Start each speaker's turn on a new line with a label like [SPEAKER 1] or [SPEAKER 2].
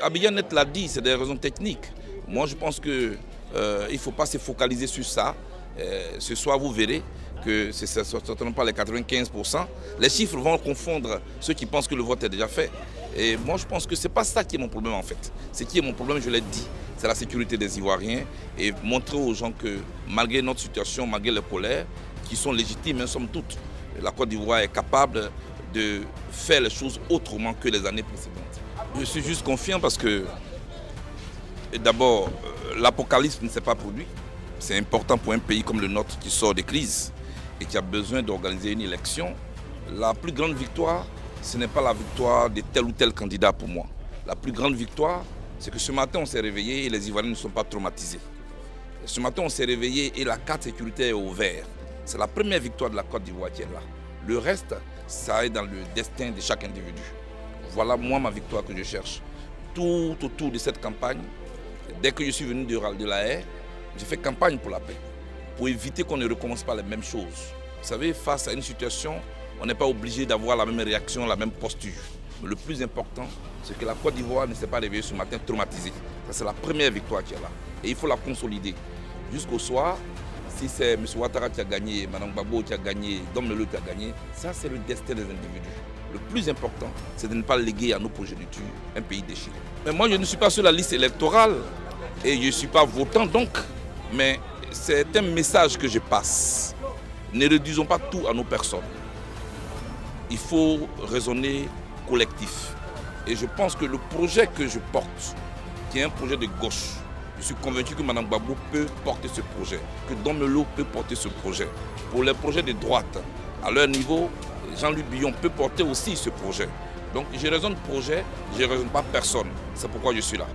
[SPEAKER 1] Abidjan-Net l'a dit, c'est des raisons techniques. Moi, je pense qu'il ne faut pas se focaliser sur ça. Ce soir, vous verrez que ce n'est certainement pas les 95%. Les chiffres vont confondre ceux qui pensent que le vote est déjà fait. Et moi, je pense que ce n'est pas ça qui est mon problème en fait. Ce qui est mon problème, je l'ai dit, c'est la sécurité des Ivoiriens et montrer aux gens que malgré notre situation, malgré les colères, qui sont légitimes, hein, somme toute, la Côte d'Ivoire est capable de faire les choses autrement que les années précédentes. Je suis juste confiant parce que, d'abord, l'apocalypse ne s'est pas produit. C'est important pour un pays comme le nôtre qui sort des crises et qui a besoin d'organiser une élection. La plus grande victoire, ce n'est pas la victoire de tel ou tel candidat pour moi. La plus grande victoire, c'est que ce matin, on s'est réveillé et les Ivoiriens ne sont pas traumatisés. Ce matin, on s'est réveillé et la carte sécuritaire est au vert. C'est la première victoire de la Côte d'Ivoire qui est là. Le reste, ça est dans le destin de chaque individu. Voilà, moi, ma victoire que je cherche. Tout autour de cette campagne, dès que je suis venu de la haie, j'ai fait campagne pour la paix, pour éviter qu'on ne recommence pas les mêmes choses. Vous savez, face à une situation, on n'est pas obligé d'avoir la même réaction, la même posture. Mais le plus important, c'est que la Côte d'Ivoire ne s'est pas réveillée ce matin traumatisée. Ça, c'est la première victoire qui est là. Et il faut la consolider. Jusqu'au soir, si c'est M. Ouattara qui a gagné, Mme Gbagbo qui a gagné, Dom Lelo qui a gagné, ça c'est le destin des individus. Le plus important, c'est de ne pas léguer à nos progénitures un pays déchiré. Mais moi, je ne suis pas sur la liste électorale et je ne suis pas votant donc. Mais c'est un message que je passe. Ne réduisons pas tout à nos personnes. Il faut raisonner collectif. Et je pense que le projet que je porte, qui est un projet de gauche, je suis convaincu que Mme Gbagbo peut porter ce projet, que Dom Lelo peut porter ce projet. Pour les projets de droite, à leur niveau, Jean-Luc Billon peut porter aussi ce projet. Donc je raisonne projet, je ne raisonne pas personne. C'est pourquoi je suis là.